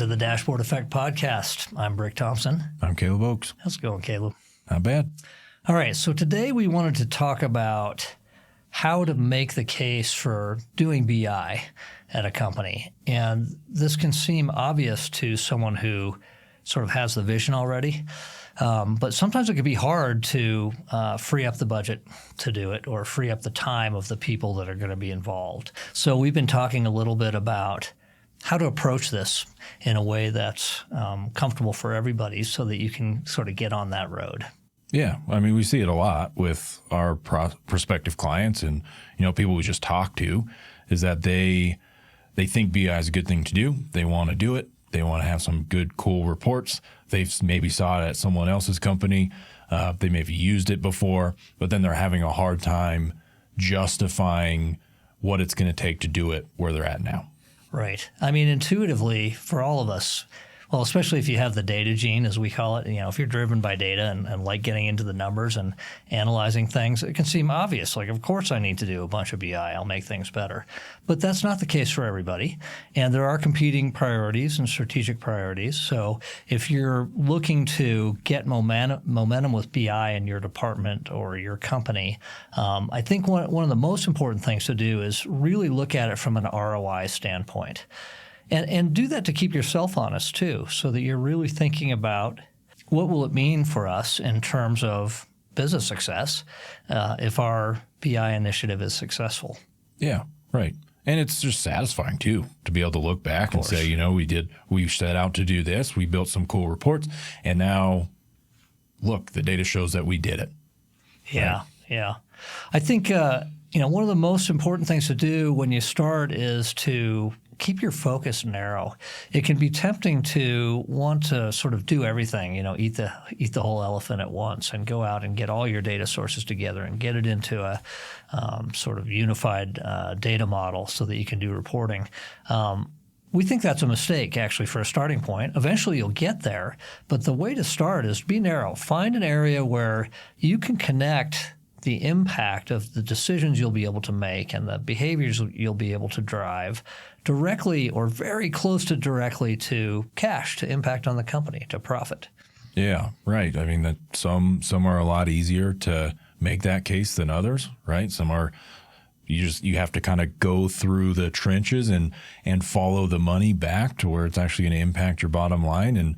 the Dashboard Effect Podcast. I'm Rick Thompson. I'm Caleb Oakes. How's it going, Caleb? Not bad. All right, so today we wanted to talk about how to make the case for doing BI at a company. And this can seem obvious to someone who sort of has the vision already, but sometimes it can be hard to free up the budget to do it or free up the time of the people that are going to be involved. So we've been talking a little bit about how to approach this in a way that's comfortable for everybody so that you can sort of get on that road. Yeah, I mean, we see it a lot with our prospective clients and, people we just talk to, is that they think BI is a good thing to do. They want to do it. They want to have some good, cool reports. They've maybe saw it at someone else's company. They maybe used it before, but then they're having a hard time justifying what it's going to take to do it where they're at now. Right. I mean, intuitively, for all of us, well, especially if you have the data gene, as we call it, if you're driven by data and like getting into the numbers and analyzing things, it can seem obvious. Like, of course I need to do a bunch of BI. I'll make things better. But that's not the case for everybody. And there are competing priorities and strategic priorities. So if you're looking to get momentum with BI in your department or your company, I think one of the most important things to do is really look at it from an ROI standpoint. And do that to keep yourself honest, too, so that you're really thinking about what will it mean for us in terms of business success if our BI initiative is successful. Yeah, right. And it's just satisfying, too, to be able to look back and say, we set out to do this. We built some cool reports. And now, look, the data shows that we did it. Yeah, right? Yeah. I think, one of the most important things to do when you start is to keep your focus narrow. It can be tempting to want to sort of do everything, eat the whole elephant at once and go out and get all your data sources together and get it into a sort of unified data model so that you can do reporting. We think that's a mistake, actually, for a starting point. Eventually, you'll get there, but the way to start is be narrow. Find an area where you can connect the impact of the decisions you'll be able to make and the behaviors you'll be able to drive directly or very close to directly to cash, to impact on the company, to profit. Yeah, right. I mean, that some are a lot easier to make that case than others, right? Some are you have to kind of go through the trenches and follow the money back to where it's actually going to impact your bottom line. And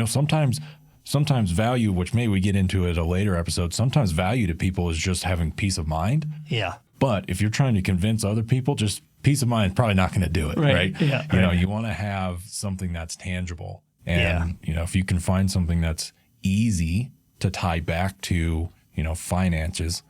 sometimes value, which maybe we get into at a later episode, sometimes value to people is just having peace of mind. Yeah. But if you're trying to convince other people, just peace of mind is probably not going to do it, right? Yeah. You want to have something that's tangible. And, if you can find something that's easy to tie back to, finances,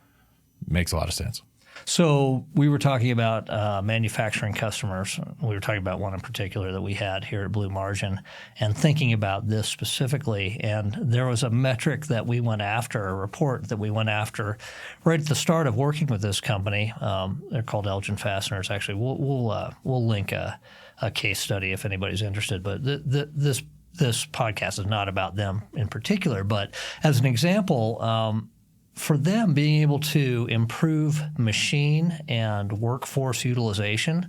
makes a lot of sense. So we were talking about manufacturing customers. We were talking about one in particular that we had here at Blue Margin and thinking about this specifically. And there was a metric that we went after, a report that we went after right at the start of working with this company. They're called Elgin Fasteners. Actually, we'll link a case study if anybody's interested. But this podcast is not about them in particular. But as an example, for them, being able to improve machine and workforce utilization,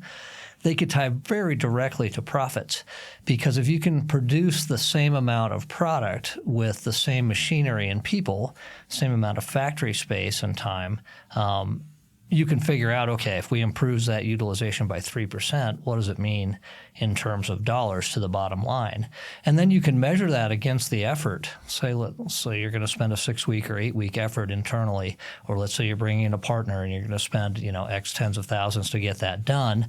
they could tie very directly to profits. Because if you can produce the same amount of product with the same machinery and people, same amount of factory space and time, you can figure out, okay, if we improve that utilization by 3%, what does it mean in terms of dollars to the bottom line? And then you can measure that against the effort. Let's say you're going to spend a 6-week or 8-week effort internally, or let's say you're bringing in a partner and you're going to spend, X tens of thousands to get that done.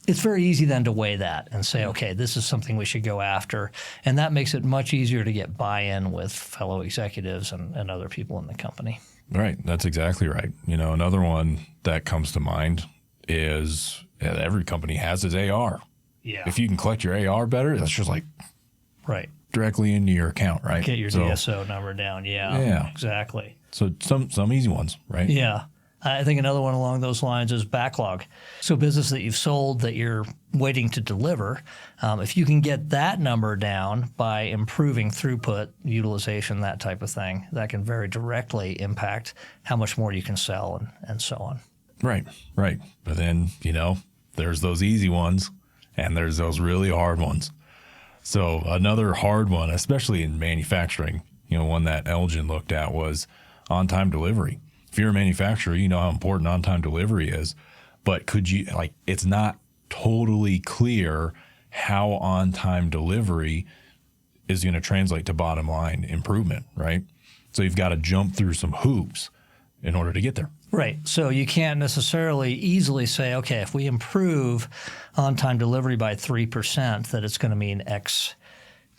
It's very easy then to weigh that and say, okay, this is something we should go after. And that makes it much easier to get buy-in with fellow executives and other people in the company. Right. That's exactly right. Another one that comes to mind is every company has its AR. Yeah. If you can collect your AR better, that's just like directly into your account, right? Get your DSO number down. Yeah. Exactly. So some easy ones, right? Yeah. I think another one along those lines is backlog. So business that you've sold that you're waiting to deliver, if you can get that number down by improving throughput, utilization, that type of thing, that can very directly impact how much more you can sell and so on. Right. But then, there's those easy ones and there's those really hard ones. So another hard one, especially in manufacturing, one that Elgin looked at was on-time delivery. If you're a manufacturer, you know how important on-time delivery is, but it's not totally clear how on-time delivery is going to translate to bottom line improvement, right? So you've got to jump through some hoops in order to get there. Right. So you can't necessarily easily say, okay, if we improve on-time delivery by 3%, that it's going to mean X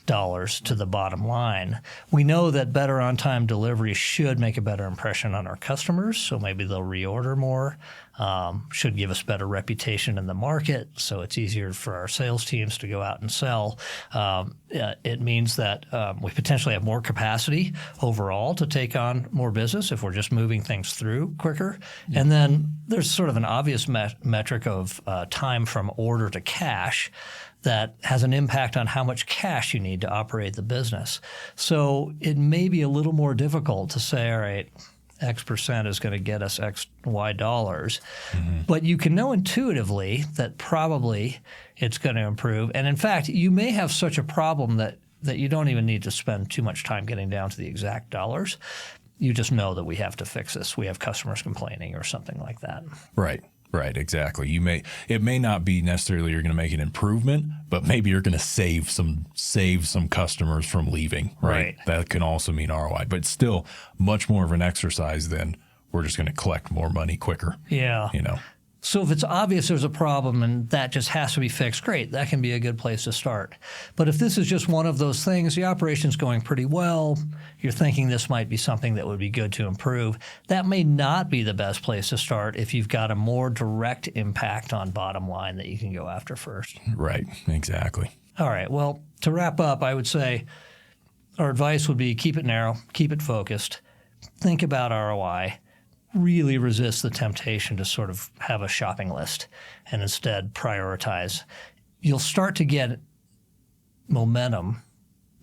dollars to the bottom line. We know that better on-time delivery should make a better impression on our customers, so maybe they'll reorder more, should give us better reputation in the market, so it's easier for our sales teams to go out and sell. It means that we potentially have more capacity overall to take on more business if we're just moving things through quicker. Yeah. And then there's sort of an obvious metric of time from order to cash that has an impact on how much cash you need to operate the business. So it may be a little more difficult to say, all right, X percent is going to get us X, Y dollars. Mm-hmm. But you can know intuitively that probably it's going to improve. And in fact, you may have such a problem that you don't even need to spend too much time getting down to the exact dollars. You just know that we have to fix this. We have customers complaining or something like that. Right. Right, exactly. It may not be necessarily you're going to make an improvement, but maybe you're going to save some customers from leaving. Right. That can also mean ROI, but it's still much more of an exercise than we're just going to collect more money quicker. Yeah. So if it's obvious there's a problem and that just has to be fixed, great, that can be a good place to start. But if this is just one of those things, the operation's going pretty well, you're thinking this might be something that would be good to improve, that may not be the best place to start if you've got a more direct impact on bottom line that you can go after first. Right, exactly. All right, well, to wrap up, I would say our advice would be keep it narrow, keep it focused, think about ROI, really resist the temptation to sort of have a shopping list and instead prioritize. You'll start to get momentum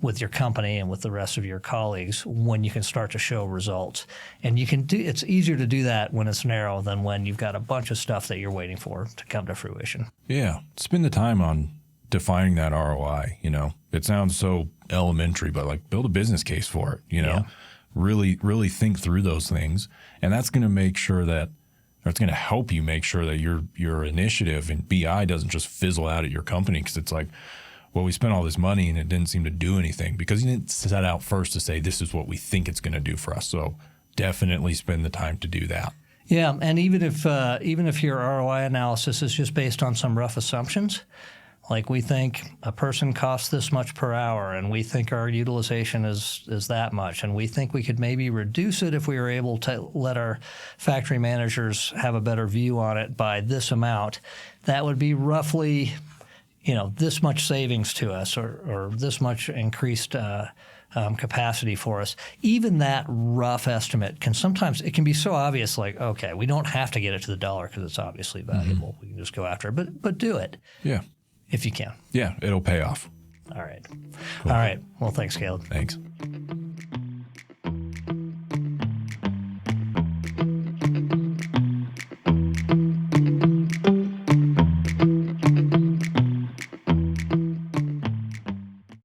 with your company and with the rest of your colleagues when you can start to show results. And it's easier to do that when it's narrow than when you've got a bunch of stuff that you're waiting for to come to fruition. Yeah. Spend the time on defining that ROI. It sounds so elementary, but build a business case for it, Yeah. Really think through those things, and that's going to make sure that, or it's going to help you make sure that your initiative in BI doesn't just fizzle out at your company because it's like, well, we spent all this money and it didn't seem to do anything because you didn't set out first to say this is what we think it's going to do for us. So definitely spend the time to do that. Yeah, and even if your ROI analysis is just based on some rough assumptions. Like we think a person costs this much per hour, and we think our utilization is that much, and we think we could maybe reduce it if we were able to let our factory managers have a better view on it by this amount. That would be roughly, this much savings to us, or this much increased capacity for us. Even that rough estimate it can be so obvious, like, okay, we don't have to get it to the dollar because it's obviously valuable. Mm-hmm. We can just go after it, but do it. Yeah. If you can. Yeah, it'll pay off. All right. Cool. All right. Well, thanks, Caleb. Thanks.